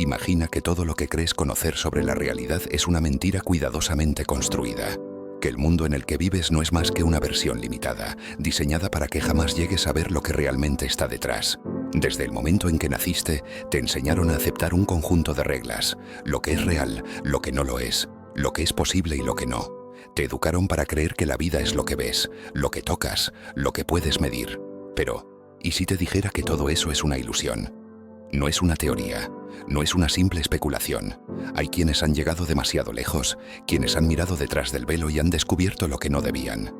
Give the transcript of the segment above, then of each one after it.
Imagina que todo lo que crees conocer sobre la realidad es una mentira cuidadosamente construida. Que el mundo en el que vives no es más que una versión limitada, diseñada para que jamás llegues a ver lo que realmente está detrás. Desde el momento en que naciste, te enseñaron a aceptar un conjunto de reglas, lo que es real, lo que no lo es, lo que es posible y lo que no. Te educaron para creer que la vida es lo que ves, lo que tocas, lo que puedes medir. Pero, ¿y si te dijera que todo eso es una ilusión? No es una teoría, no es una simple especulación. Hay quienes han llegado demasiado lejos, quienes han mirado detrás del velo y han descubierto lo que no debían.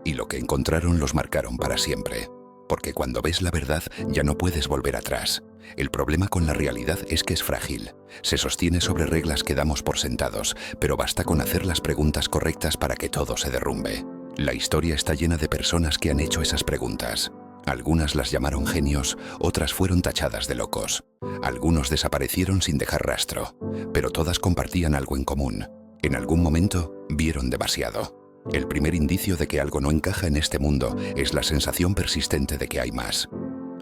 Y lo que encontraron los marcaron para siempre. Porque cuando ves la verdad ya no puedes volver atrás. El problema con la realidad es que es frágil. Se sostiene sobre reglas que damos por sentados, pero basta con hacer las preguntas correctas para que todo se derrumbe. La historia está llena de personas que han hecho esas preguntas. Algunas las llamaron genios, otras fueron tachadas de locos. Algunos desaparecieron sin dejar rastro, pero todas compartían algo en común. En algún momento vieron demasiado. El primer indicio de que algo no encaja en este mundo es la sensación persistente de que hay más.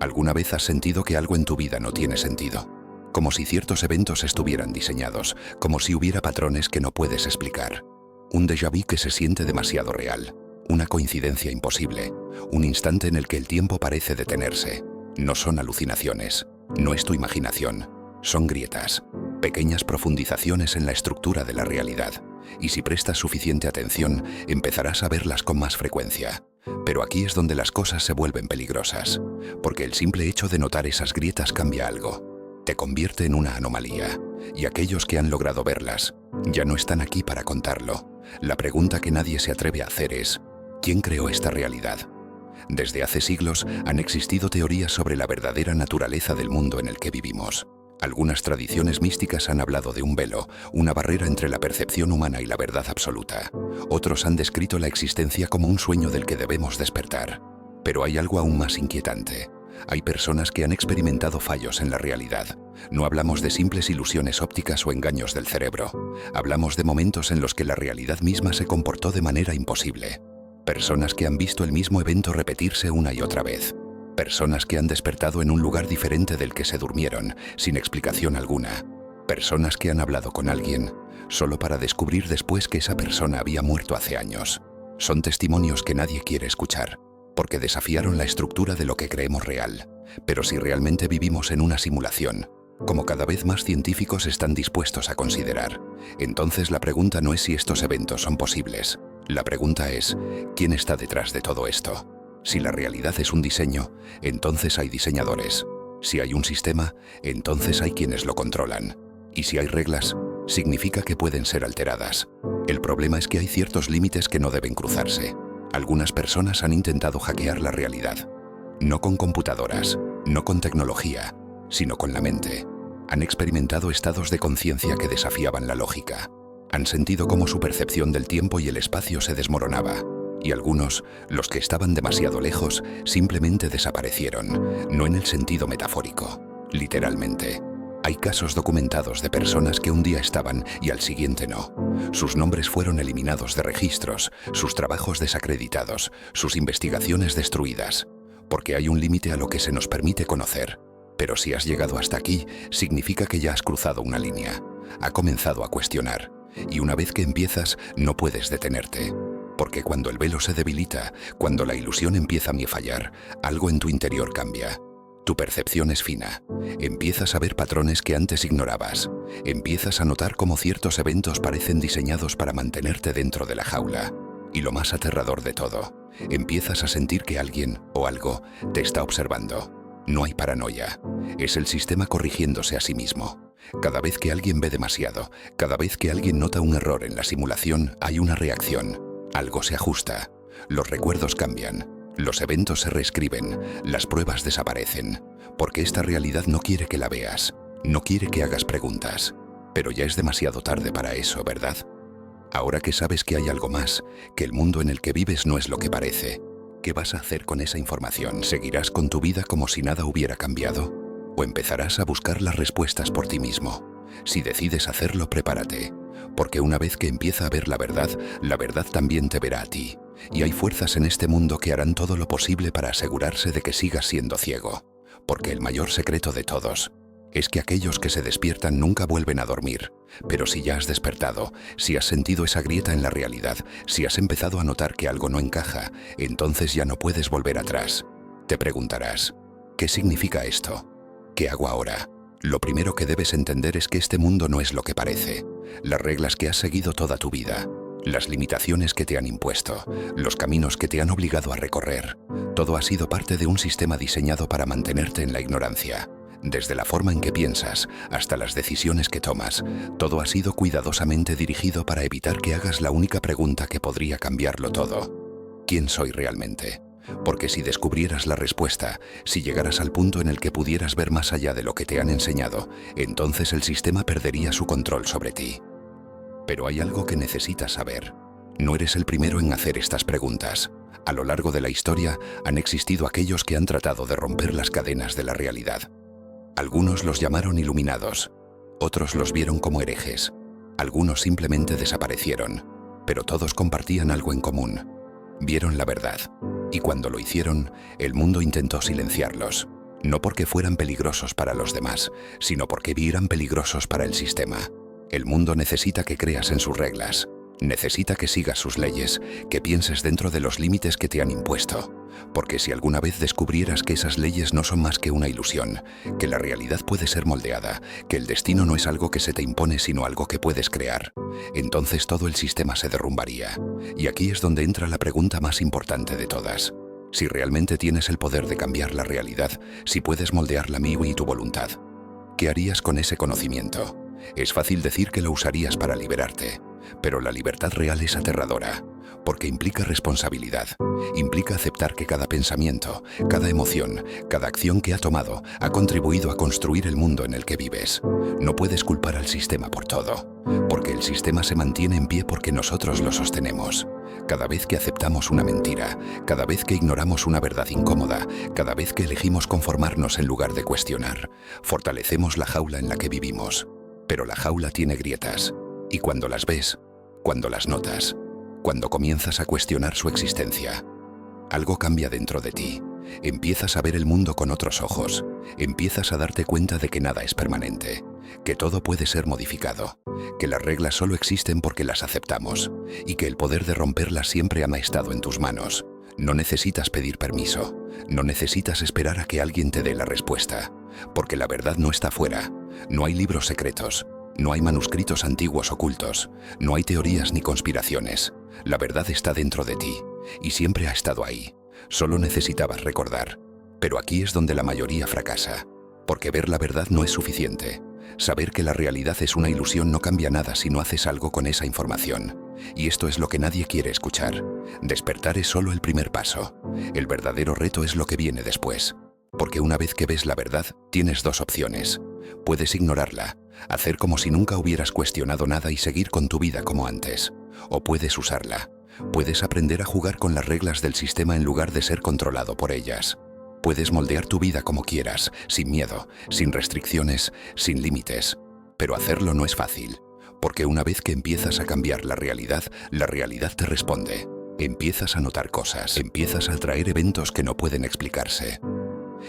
¿Alguna vez has sentido que algo en tu vida no tiene sentido? Como si ciertos eventos estuvieran diseñados, como si hubiera patrones que no puedes explicar. Un déjà vu que se siente demasiado real. Una coincidencia imposible, un instante en el que el tiempo parece detenerse. No son alucinaciones, no es tu imaginación, son grietas, pequeñas profundizaciones en la estructura de la realidad. Y si prestas suficiente atención, empezarás a verlas con más frecuencia. Pero aquí es donde las cosas se vuelven peligrosas, porque el simple hecho de notar esas grietas cambia algo. Te convierte en una anomalía, y aquellos que han logrado verlas ya no están aquí para contarlo. La pregunta que nadie se atreve a hacer es: ¿quién creó esta realidad? Desde hace siglos han existido teorías sobre la verdadera naturaleza del mundo en el que vivimos. Algunas tradiciones místicas han hablado de un velo, una barrera entre la percepción humana y la verdad absoluta. Otros han descrito la existencia como un sueño del que debemos despertar. Pero hay algo aún más inquietante. Hay personas que han experimentado fallos en la realidad. No hablamos de simples ilusiones ópticas o engaños del cerebro. Hablamos de momentos en los que la realidad misma se comportó de manera imposible. Personas que han visto el mismo evento repetirse una y otra vez. Personas que han despertado en un lugar diferente del que se durmieron, sin explicación alguna. Personas que han hablado con alguien, solo para descubrir después que esa persona había muerto hace años. Son testimonios que nadie quiere escuchar, porque desafiaron la estructura de lo que creemos real. Pero si realmente vivimos en una simulación, como cada vez más científicos están dispuestos a considerar, entonces la pregunta no es si estos eventos son posibles. La pregunta es: ¿quién está detrás de todo esto? Si la realidad es un diseño, entonces hay diseñadores. Si hay un sistema, entonces hay quienes lo controlan. Y si hay reglas, significa que pueden ser alteradas. El problema es que hay ciertos límites que no deben cruzarse. Algunas personas han intentado hackear la realidad. No con computadoras, no con tecnología, sino con la mente. Han experimentado estados de conciencia que desafiaban la lógica. Han sentido cómo su percepción del tiempo y el espacio se desmoronaba. Y algunos, los que estaban demasiado lejos, simplemente desaparecieron, no en el sentido metafórico, literalmente. Hay casos documentados de personas que un día estaban y al siguiente no. Sus nombres fueron eliminados de registros, sus trabajos desacreditados, sus investigaciones destruidas. Porque hay un límite a lo que se nos permite conocer. Pero si has llegado hasta aquí, significa que ya has cruzado una línea. Ha comenzado a cuestionar. Y una vez que empiezas, no puedes detenerte. Porque cuando el velo se debilita, cuando la ilusión empieza a fallar, algo en tu interior cambia. Tu percepción es fina. Empiezas a ver patrones que antes ignorabas. Empiezas a notar cómo ciertos eventos parecen diseñados para mantenerte dentro de la jaula. Y lo más aterrador de todo, empiezas a sentir que alguien o algo te está observando. No hay paranoia. Es el sistema corrigiéndose a sí mismo. Cada vez que alguien ve demasiado, cada vez que alguien nota un error en la simulación, hay una reacción. Algo se ajusta, los recuerdos cambian, los eventos se reescriben, las pruebas desaparecen, porque esta realidad no quiere que la veas, no quiere que hagas preguntas. Pero ya es demasiado tarde para eso, ¿verdad? Ahora que sabes que hay algo más, que el mundo en el que vives no es lo que parece, ¿qué vas a hacer con esa información? ¿Seguirás con tu vida como si nada hubiera cambiado? ¿O empezarás a buscar las respuestas por ti mismo? Si decides hacerlo, prepárate. Porque una vez que empieza a ver la verdad también te verá a ti. Y hay fuerzas en este mundo que harán todo lo posible para asegurarse de que sigas siendo ciego. Porque el mayor secreto de todos Es que aquellos que se despiertan nunca vuelven a dormir. Pero si ya has despertado, si has sentido esa grieta en la realidad, si has empezado a notar que algo no encaja, entonces ya no puedes volver atrás. Te preguntarás, ¿qué significa esto? ¿Qué hago ahora? Lo primero que debes entender es que este mundo no es lo que parece. Las reglas que has seguido toda tu vida, las limitaciones que te han impuesto, los caminos que te han obligado a recorrer, todo ha sido parte de un sistema diseñado para mantenerte en la ignorancia. Desde la forma en que piensas hasta las decisiones que tomas, todo ha sido cuidadosamente dirigido para evitar que hagas la única pregunta que podría cambiarlo todo. ¿Quién soy realmente? Porque si descubrieras la respuesta, si llegaras al punto en el que pudieras ver más allá de lo que te han enseñado, entonces el sistema perdería su control sobre ti. Pero hay algo que necesitas saber. No eres el primero en hacer estas preguntas. A lo largo de la historia han existido aquellos que han tratado de romper las cadenas de la realidad. Algunos los llamaron iluminados, otros los vieron como herejes, algunos simplemente desaparecieron, pero todos compartían algo en común. Vieron la verdad, y cuando lo hicieron, el mundo intentó silenciarlos, no porque fueran peligrosos para los demás, sino porque eran peligrosos para el sistema. El mundo necesita que creas en sus reglas, necesita que sigas sus leyes, que pienses dentro de los límites que te han impuesto. Porque si alguna vez descubrieras que esas leyes no son más que una ilusión, que la realidad puede ser moldeada, que el destino no es algo que se te impone sino algo que puedes crear, entonces todo el sistema se derrumbaría. Y aquí es donde entra la pregunta más importante de todas. Si realmente tienes el poder de cambiar la realidad, si puedes moldear la mía y tu voluntad, ¿qué harías con ese conocimiento? Es fácil decir que lo usarías para liberarte, pero la libertad real es aterradora, porque implica responsabilidad, implica aceptar que cada pensamiento, cada emoción, cada acción que ha tomado ha contribuido a construir el mundo en el que vives. No puedes culpar al sistema por todo, porque el sistema se mantiene en pie porque nosotros lo sostenemos. Cada vez que aceptamos una mentira, cada vez que ignoramos una verdad incómoda, cada vez que elegimos conformarnos en lugar de cuestionar, fortalecemos la jaula en la que vivimos. Pero la jaula tiene grietas, y cuando las ves, cuando las notas, cuando comienzas a cuestionar su existencia, algo cambia dentro de ti. Empiezas a ver el mundo con otros ojos, empiezas a darte cuenta de que nada es permanente, que todo puede ser modificado, que las reglas solo existen porque las aceptamos, y que el poder de romperlas siempre ha estado en tus manos. No necesitas pedir permiso, no necesitas esperar a que alguien te dé la respuesta, porque la verdad no está fuera, no hay libros secretos, no hay manuscritos antiguos ocultos, no hay teorías ni conspiraciones. La verdad está dentro de ti, y siempre ha estado ahí. Solo necesitabas recordar. Pero aquí es donde la mayoría fracasa, porque ver la verdad no es suficiente. Saber que la realidad es una ilusión no cambia nada si no haces algo con esa información. Y esto es lo que nadie quiere escuchar. Despertar es solo el primer paso. El verdadero reto es lo que viene después. Porque una vez que ves la verdad, tienes dos opciones. Puedes ignorarla, hacer como si nunca hubieras cuestionado nada y seguir con tu vida como antes. O puedes usarla. Puedes aprender a jugar con las reglas del sistema en lugar de ser controlado por ellas. Puedes moldear tu vida como quieras, sin miedo, sin restricciones, sin límites. Pero hacerlo no es fácil, porque una vez que empiezas a cambiar la realidad te responde. Empiezas a notar cosas, empiezas a atraer eventos que no pueden explicarse.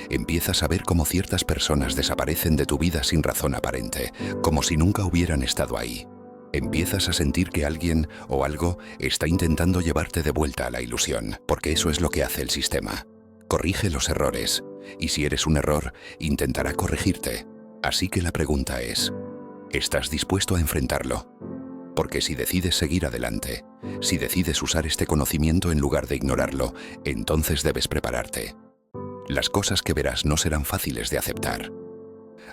Empiezas a ver cómo ciertas personas desaparecen de tu vida sin razón aparente, como si nunca hubieran estado ahí. Empiezas a sentir que alguien o algo está intentando llevarte de vuelta a la ilusión, porque eso es lo que hace el sistema. Corrige los errores, y si eres un error, intentará corregirte. Así que la pregunta es, ¿estás dispuesto a enfrentarlo? Porque si decides seguir adelante, si decides usar este conocimiento en lugar de ignorarlo, entonces debes prepararte. Las cosas que verás no serán fáciles de aceptar.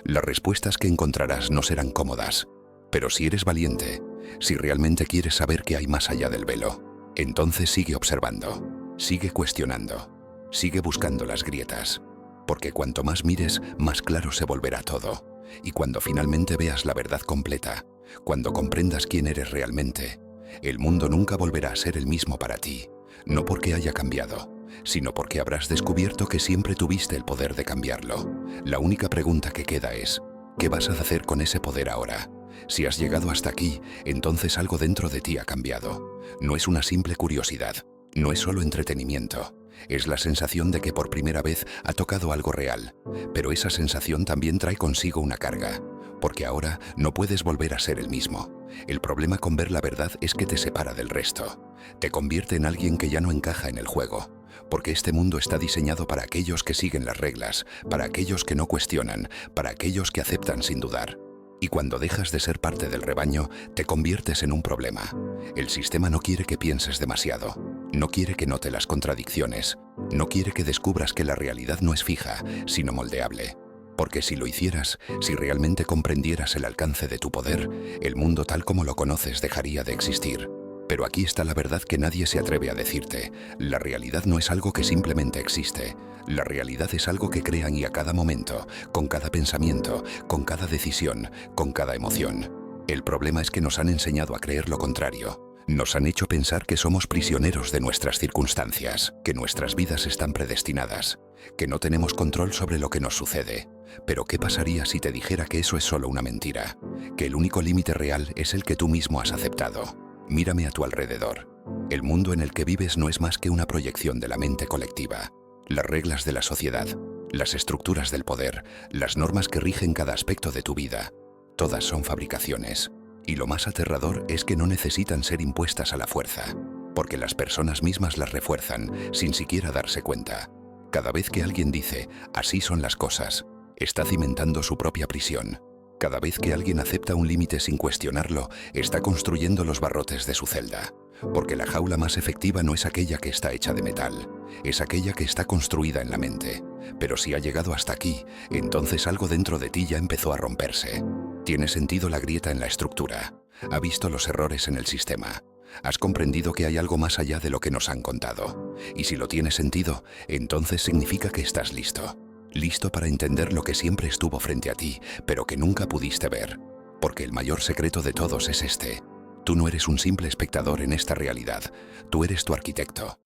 Las respuestas que encontrarás no serán cómodas. Pero si eres valiente, si realmente quieres saber qué hay más allá del velo, entonces sigue observando, sigue cuestionando, sigue buscando las grietas. Porque cuanto más mires, más claro se volverá todo. Y cuando finalmente veas la verdad completa, cuando comprendas quién eres realmente, el mundo nunca volverá a ser el mismo para ti. No porque haya cambiado, sino porque habrás descubierto que siempre tuviste el poder de cambiarlo. La única pregunta que queda es, ¿qué vas a hacer con ese poder ahora? Si has llegado hasta aquí, entonces algo dentro de ti ha cambiado. No es una simple curiosidad, no es solo entretenimiento. Es la sensación de que por primera vez ha tocado algo real, pero esa sensación también trae consigo una carga, porque ahora no puedes volver a ser el mismo. El problema con ver la verdad es que te separa del resto. Te convierte en alguien que ya no encaja en el juego, porque este mundo está diseñado para aquellos que siguen las reglas, para aquellos que no cuestionan, para aquellos que aceptan sin dudar. Y cuando dejas de ser parte del rebaño, te conviertes en un problema. El sistema no quiere que pienses demasiado, no quiere que note las contradicciones, no quiere que descubras que la realidad no es fija, sino moldeable. Porque si lo hicieras, si realmente comprendieras el alcance de tu poder, el mundo tal como lo conoces dejaría de existir. Pero aquí está la verdad que nadie se atreve a decirte. La realidad no es algo que simplemente existe. La realidad es algo que crean y a cada momento, con cada pensamiento, con cada decisión, con cada emoción. El problema es que nos han enseñado a creer lo contrario. Nos han hecho pensar que somos prisioneros de nuestras circunstancias, que nuestras vidas están predestinadas, que no tenemos control sobre lo que nos sucede. Pero ¿qué pasaría si te dijera que eso es solo una mentira? Que el único límite real es el que tú mismo has aceptado. Mírame a tu alrededor. El mundo en el que vives no es más que una proyección de la mente colectiva. Las reglas de la sociedad, las estructuras del poder, las normas que rigen cada aspecto de tu vida, todas son fabricaciones. Y lo más aterrador es que no necesitan ser impuestas a la fuerza, porque las personas mismas las refuerzan sin siquiera darse cuenta. Cada vez que alguien dice, así son las cosas, está cimentando su propia prisión. Cada vez que alguien acepta un límite sin cuestionarlo, está construyendo los barrotes de su celda. Porque la jaula más efectiva no es aquella que está hecha de metal, es aquella que está construida en la mente. Pero si ha llegado hasta aquí, entonces algo dentro de ti ya empezó a romperse. Tiene sentido la grieta en la estructura, ha visto los errores en el sistema. Has comprendido que hay algo más allá de lo que nos han contado. Y si lo tiene sentido, entonces significa que estás listo. Listo para entender lo que siempre estuvo frente a ti, pero que nunca pudiste ver. Porque el mayor secreto de todos es este. Tú no eres un simple espectador en esta realidad, tú eres tu arquitecto.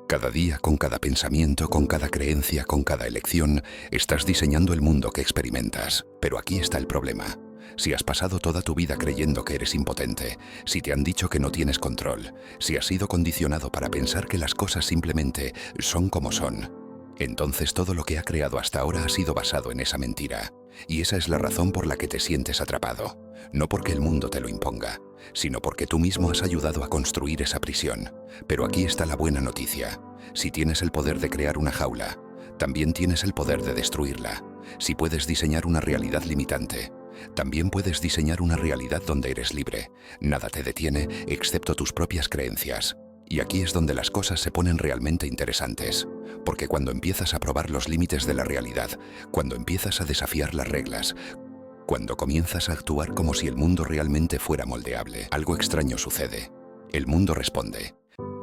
Cada día, con cada pensamiento, con cada creencia, con cada elección, estás diseñando el mundo que experimentas. Pero aquí está el problema. Si has pasado toda tu vida creyendo que eres impotente, si te han dicho que no tienes control, si has sido condicionado para pensar que las cosas simplemente son como son, entonces todo lo que ha creado hasta ahora ha sido basado en esa mentira. Y esa es la razón por la que te sientes atrapado. No porque el mundo te lo imponga, sino porque tú mismo has ayudado a construir esa prisión. Pero aquí está la buena noticia. Si tienes el poder de crear una jaula, también tienes el poder de destruirla. Si puedes diseñar una realidad limitante, también puedes diseñar una realidad donde eres libre. Nada te detiene excepto tus propias creencias. Y aquí es donde las cosas se ponen realmente interesantes, porque cuando empiezas a probar los límites de la realidad, cuando empiezas a desafiar las reglas, cuando comienzas a actuar como si el mundo realmente fuera moldeable, algo extraño sucede. El mundo responde.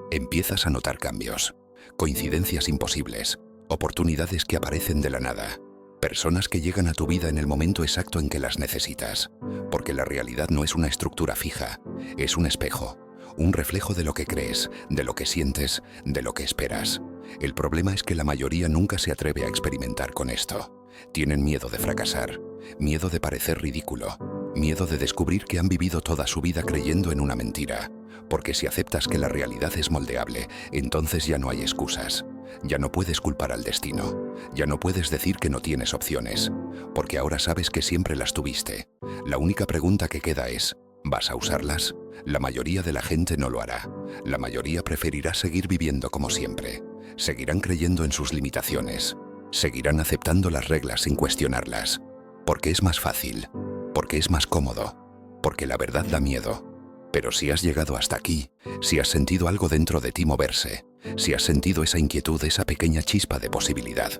Empiezas a notar cambios, coincidencias imposibles, oportunidades que aparecen de la nada, personas que llegan a tu vida en el momento exacto en que las necesitas, porque la realidad no es una estructura fija, es un espejo. Un reflejo de lo que crees, de lo que sientes, de lo que esperas. El problema es que la mayoría nunca se atreve a experimentar con esto. Tienen miedo de fracasar, miedo de parecer ridículo, miedo de descubrir que han vivido toda su vida creyendo en una mentira. Porque si aceptas que la realidad es moldeable, entonces ya no hay excusas. Ya no puedes culpar al destino. Ya no puedes decir que no tienes opciones. Porque ahora sabes que siempre las tuviste. La única pregunta que queda es, ¿vas a usarlas? La mayoría de la gente no lo hará. La mayoría preferirá seguir viviendo como siempre. Seguirán creyendo en sus limitaciones. Seguirán aceptando las reglas sin cuestionarlas. Porque es más fácil. Porque es más cómodo. Porque la verdad da miedo. Pero si has llegado hasta aquí, si has sentido algo dentro de ti moverse, si has sentido esa inquietud, esa pequeña chispa de posibilidad,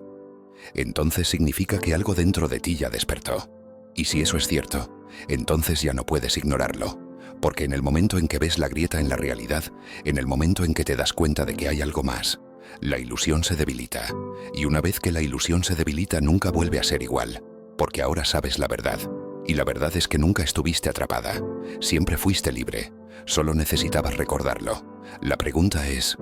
entonces significa que algo dentro de ti ya despertó. Y si eso es cierto, entonces ya no puedes ignorarlo. Porque en el momento en que ves la grieta en la realidad, en el momento en que te das cuenta de que hay algo más, la ilusión se debilita. Y una vez que la ilusión se debilita, nunca vuelve a ser igual. Porque ahora sabes la verdad. Y la verdad es que nunca estuviste atrapada. Siempre fuiste libre. Solo necesitabas recordarlo. La pregunta es,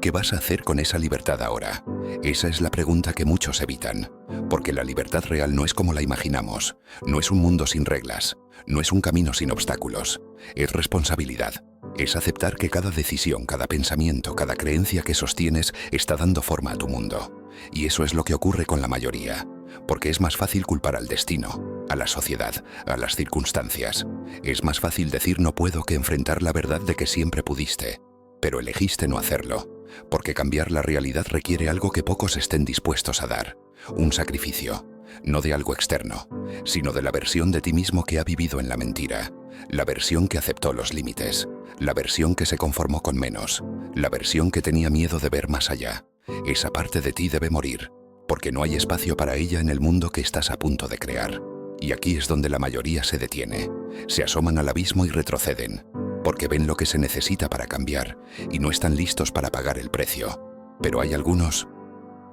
¿Qué vas a hacer con esa libertad ahora? Esa es la pregunta que muchos evitan, porque la libertad real no es como la imaginamos, no es un mundo sin reglas, no es un camino sin obstáculos, es responsabilidad. Es aceptar que cada decisión, cada pensamiento, cada creencia que sostienes está dando forma a tu mundo. Y eso es lo que ocurre con la mayoría, porque es más fácil culpar al destino, a la sociedad, a las circunstancias. Es más fácil decir no puedo que enfrentar la verdad de que siempre pudiste, pero elegiste no hacerlo, porque cambiar la realidad requiere algo que pocos estén dispuestos a dar, un sacrificio, no de algo externo, sino de la versión de ti mismo que ha vivido en la mentira, la versión que aceptó los límites, la versión que se conformó con menos, la versión que tenía miedo de ver más allá. Esa parte de ti debe morir, porque no hay espacio para ella en el mundo que estás a punto de crear. Y aquí es donde la mayoría se detiene, se asoman al abismo y retroceden, porque ven lo que se necesita para cambiar y no están listos para pagar el precio. Pero hay algunos,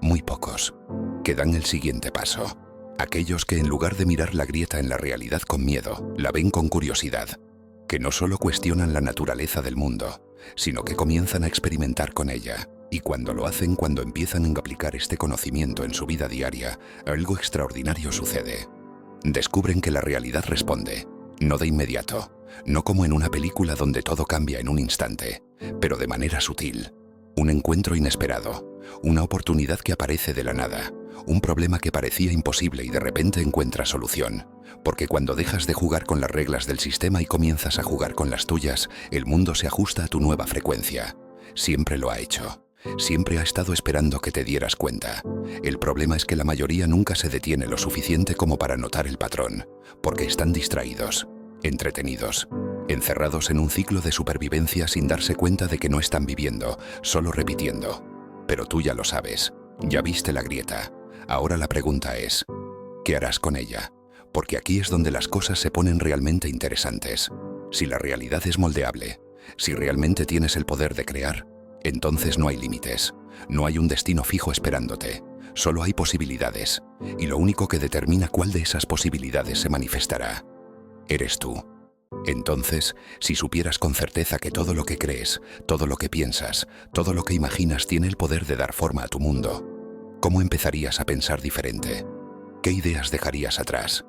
muy pocos, que dan el siguiente paso. Aquellos que en lugar de mirar la grieta en la realidad con miedo, la ven con curiosidad, que no solo cuestionan la naturaleza del mundo, sino que comienzan a experimentar con ella. Y cuando lo hacen, cuando empiezan a aplicar este conocimiento en su vida diaria, algo extraordinario sucede. Descubren que la realidad responde, no de inmediato, no como en una película donde todo cambia en un instante, pero de manera sutil. Un encuentro inesperado, una oportunidad que aparece de la nada, un problema que parecía imposible y de repente encuentra solución. Porque cuando dejas de jugar con las reglas del sistema y comienzas a jugar con las tuyas, el mundo se ajusta a tu nueva frecuencia. Siempre lo ha hecho. Siempre ha estado esperando que te dieras cuenta. El problema es que la mayoría nunca se detiene lo suficiente como para notar el patrón, porque están distraídos, entretenidos, encerrados en un ciclo de supervivencia sin darse cuenta de que no están viviendo, solo repitiendo. Pero tú ya lo sabes, ya viste la grieta. Ahora la pregunta es, ¿qué harás con ella? Porque aquí es donde las cosas se ponen realmente interesantes. Si la realidad es moldeable, si realmente tienes el poder de crear, entonces no hay límites, no hay un destino fijo esperándote, solo hay posibilidades, y lo único que determina cuál de esas posibilidades se manifestará, eres tú. Entonces, si supieras con certeza que todo lo que crees, todo lo que piensas, todo lo que imaginas tiene el poder de dar forma a tu mundo, ¿cómo empezarías a pensar diferente? ¿Qué ideas dejarías atrás?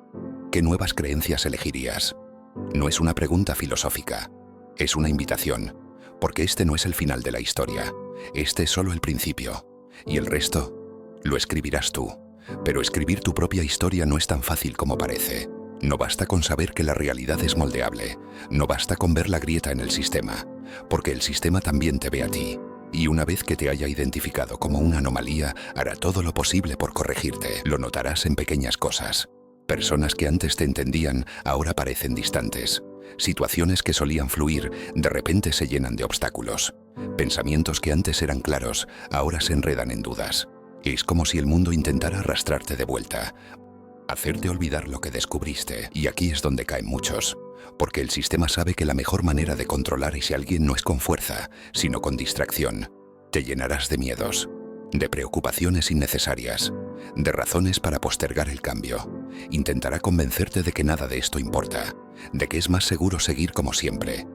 ¿Qué nuevas creencias elegirías? No es una pregunta filosófica, es una invitación. Porque este no es el final de la historia, este es solo el principio, y el resto lo escribirás tú. Pero escribir tu propia historia no es tan fácil como parece. No basta con saber que la realidad es moldeable, no basta con ver la grieta en el sistema, porque el sistema también te ve a ti, y una vez que te haya identificado como una anomalía, hará todo lo posible por corregirte. Lo notarás en pequeñas cosas. Personas que antes te entendían, ahora parecen distantes. Situaciones que solían fluir, de repente se llenan de obstáculos. Pensamientos que antes eran claros, ahora se enredan en dudas. Es como si el mundo intentara arrastrarte de vuelta, hacerte olvidar lo que descubriste. Y aquí es donde caen muchos, porque el sistema sabe que la mejor manera de controlar a alguien no es con fuerza, sino con distracción. Te llenarás de miedos, de preocupaciones innecesarias, de razones para postergar el cambio. Intentará convencerte de que nada de esto importa, de que es más seguro seguir como siempre.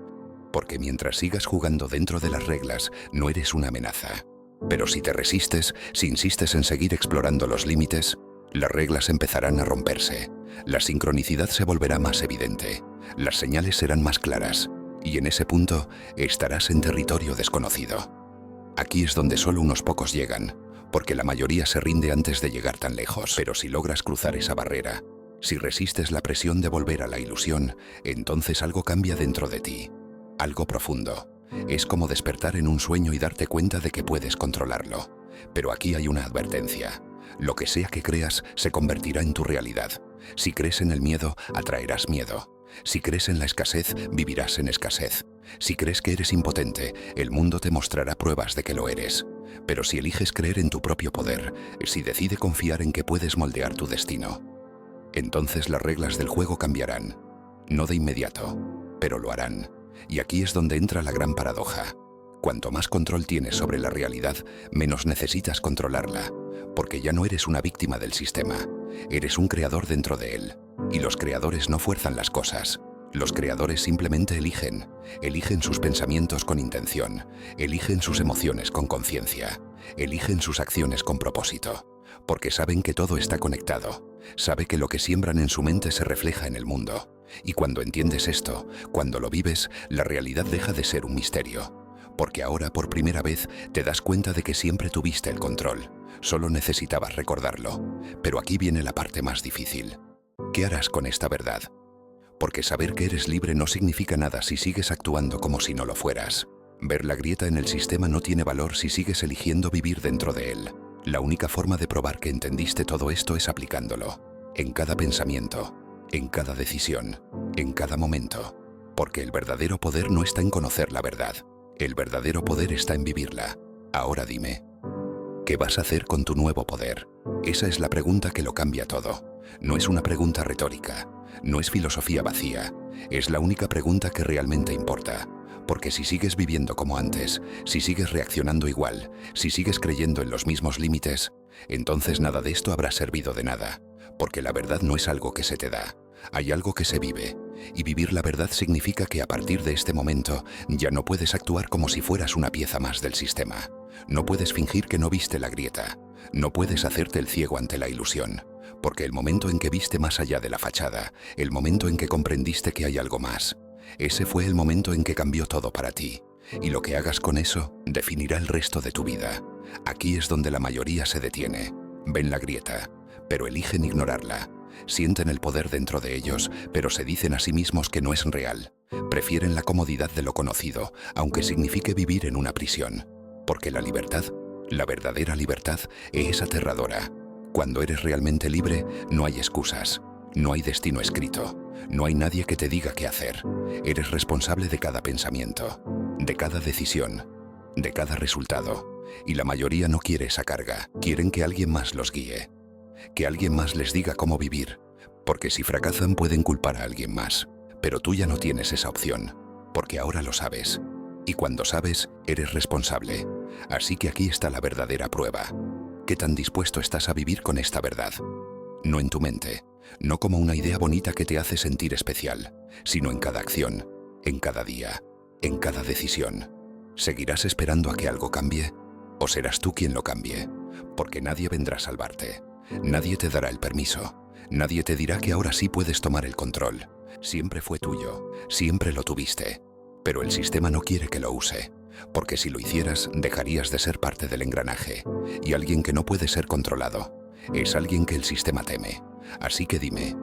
Porque mientras sigas jugando dentro de las reglas, no eres una amenaza. Pero si te resistes, si insistes en seguir explorando los límites, las reglas empezarán a romperse. La sincronicidad se volverá más evidente, las señales serán más claras, y en ese punto estarás en territorio desconocido. Aquí es donde solo unos pocos llegan, porque la mayoría se rinde antes de llegar tan lejos. Pero si logras cruzar esa barrera, si resistes la presión de volver a la ilusión, entonces algo cambia dentro de ti, algo profundo. Es como despertar en un sueño y darte cuenta de que puedes controlarlo. Pero aquí hay una advertencia. Lo que sea que creas se convertirá en tu realidad. Si crees en el miedo, atraerás miedo. Si crees en la escasez, vivirás en escasez. Si crees que eres impotente, el mundo te mostrará pruebas de que lo eres. Pero si eliges creer en tu propio poder, si decides confiar en que puedes moldear tu destino, entonces las reglas del juego cambiarán. No de inmediato, pero lo harán. Y aquí es donde entra la gran paradoja. Cuanto más control tienes sobre la realidad, menos necesitas controlarla, porque ya no eres una víctima del sistema, eres un creador dentro de él. Y los creadores no fuerzan las cosas, Los creadores simplemente eligen sus pensamientos con intención, eligen sus emociones con conciencia, eligen sus acciones con propósito, porque saben que todo está conectado, sabe que lo que siembran en su mente se refleja en el mundo. Y cuando entiendes esto, cuando lo vives, la realidad deja de ser un misterio. Porque ahora, por primera vez, te das cuenta de que siempre tuviste el control. Solo necesitabas recordarlo. Pero aquí viene la parte más difícil. ¿Qué harás con esta verdad? Porque saber que eres libre no significa nada si sigues actuando como si no lo fueras. Ver la grieta en el sistema no tiene valor si sigues eligiendo vivir dentro de él. La única forma de probar que entendiste todo esto es aplicándolo. En cada pensamiento, en cada decisión, en cada momento. Porque el verdadero poder no está en conocer la verdad. El verdadero poder está en vivirla. Ahora dime, ¿qué vas a hacer con tu nuevo poder? Esa es la pregunta que lo cambia todo. No es una pregunta retórica, no es filosofía vacía, es la única pregunta que realmente importa. Porque si sigues viviendo como antes, si sigues reaccionando igual, si sigues creyendo en los mismos límites, entonces nada de esto habrá servido de nada. Porque la verdad no es algo que se te da, hay algo que se vive. Y vivir la verdad significa que a partir de este momento ya no puedes actuar como si fueras una pieza más del sistema. No puedes fingir que no viste la grieta. No puedes hacerte el ciego ante la ilusión. Porque el momento en que viste más allá de la fachada, el momento en que comprendiste que hay algo más, ese fue el momento en que cambió todo para ti. Y lo que hagas con eso definirá el resto de tu vida. Aquí es donde la mayoría se detiene. Ven la grieta, pero eligen ignorarla. Sienten el poder dentro de ellos, pero se dicen a sí mismos que no es real. Prefieren la comodidad de lo conocido, aunque signifique vivir en una prisión. Porque la libertad, la verdadera libertad, es aterradora. Cuando eres realmente libre, no hay excusas, no hay destino escrito, no hay nadie que te diga qué hacer. Eres responsable de cada pensamiento, de cada decisión, de cada resultado. Y la mayoría no quiere esa carga, quieren que alguien más los guíe. Que alguien más les diga cómo vivir, porque si fracasan pueden culpar a alguien más. Pero tú ya no tienes esa opción, porque ahora lo sabes. Y cuando sabes, eres responsable. Así que aquí está la verdadera prueba. ¿Qué tan dispuesto estás a vivir con esta verdad? No en tu mente, no como una idea bonita que te hace sentir especial, sino en cada acción, en cada día, en cada decisión. ¿Seguirás esperando a que algo cambie? ¿O serás tú quien lo cambie? Porque nadie vendrá a salvarte. Nadie te dará el permiso. Nadie te dirá que ahora sí puedes tomar el control. Siempre fue tuyo, siempre lo tuviste. Pero el sistema no quiere que lo use. Porque si lo hicieras, dejarías de ser parte del engranaje. Y alguien que no puede ser controlado es alguien que el sistema teme. Así que dime,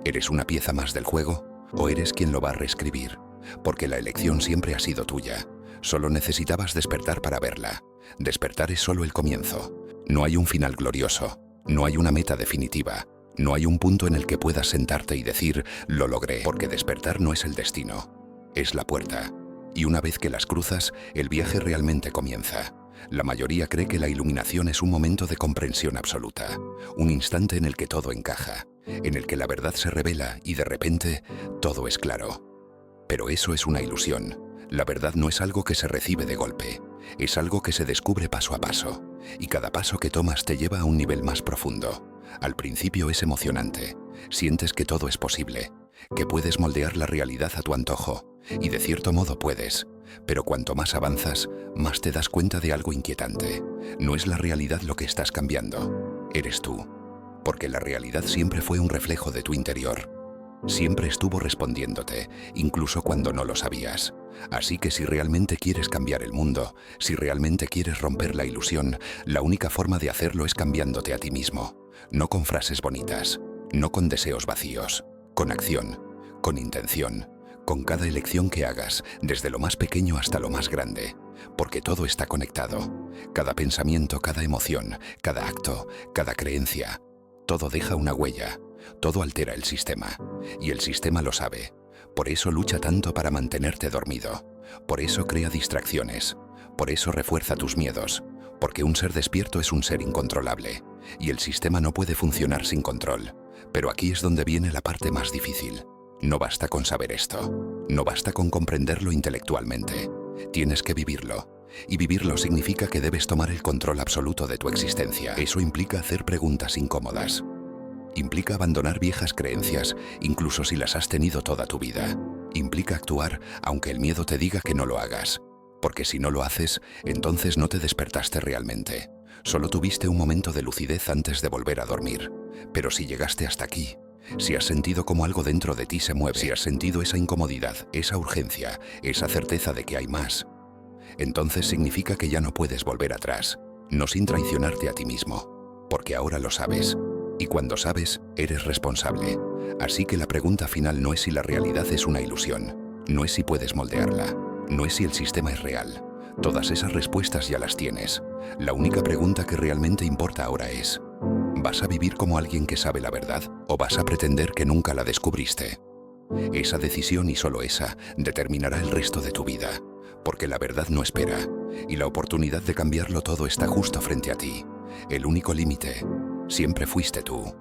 ¿eres una pieza más del juego? ¿O eres quien lo va a reescribir? Porque la elección siempre ha sido tuya. Solo necesitabas despertar para verla. Despertar es solo el comienzo. No hay un final glorioso. No hay una meta definitiva. No hay un punto en el que puedas sentarte y decir, lo logré. Porque despertar no es el destino. Es la puerta. Y una vez que las cruzas, el viaje realmente comienza. La mayoría cree que la iluminación es un momento de comprensión absoluta, un instante en el que todo encaja, en el que la verdad se revela y de repente todo es claro. Pero eso es una ilusión. La verdad no es algo que se recibe de golpe, es algo que se descubre paso a paso, y cada paso que tomas te lleva a un nivel más profundo. Al principio es emocionante, sientes que todo es posible, que puedes moldear la realidad a tu antojo, y de cierto modo puedes, pero cuanto más avanzas, más te das cuenta de algo inquietante. No es la realidad lo que estás cambiando, eres tú, porque la realidad siempre fue un reflejo de tu interior. Siempre estuvo respondiéndote, incluso cuando no lo sabías. Así que si realmente quieres cambiar el mundo, si realmente quieres romper la ilusión, la única forma de hacerlo es cambiándote a ti mismo. No con frases bonitas, no con deseos vacíos, con acción, con intención. Con cada elección que hagas, desde lo más pequeño hasta lo más grande, porque todo está conectado. Cada pensamiento, cada emoción, cada acto, cada creencia, todo deja una huella, todo altera el sistema, y el sistema lo sabe. Por eso lucha tanto para mantenerte dormido, por eso crea distracciones, por eso refuerza tus miedos, porque un ser despierto es un ser incontrolable, y el sistema no puede funcionar sin control. Pero aquí es donde viene la parte más difícil. No basta con saber esto, no basta con comprenderlo intelectualmente, tienes que vivirlo. Y vivirlo significa que debes tomar el control absoluto de tu existencia. Eso implica hacer preguntas incómodas. Implica abandonar viejas creencias, incluso si las has tenido toda tu vida. Implica actuar aunque el miedo te diga que no lo hagas. Porque si no lo haces, entonces no te despertaste realmente. Solo tuviste un momento de lucidez antes de volver a dormir. Pero si llegaste hasta aquí, si has sentido como algo dentro de ti se mueve, si has sentido esa incomodidad, esa urgencia, esa certeza de que hay más, entonces significa que ya no puedes volver atrás, no sin traicionarte a ti mismo, porque ahora lo sabes. Y cuando sabes, eres responsable. Así que la pregunta final no es si la realidad es una ilusión, no es si puedes moldearla, no es si el sistema es real. Todas esas respuestas ya las tienes. La única pregunta que realmente importa ahora es: ¿vas a vivir como alguien que sabe la verdad o vas a pretender que nunca la descubriste? Esa decisión, y solo esa, determinará el resto de tu vida, porque la verdad no espera, y la oportunidad de cambiarlo todo está justo frente a ti. El único límite siempre fuiste tú.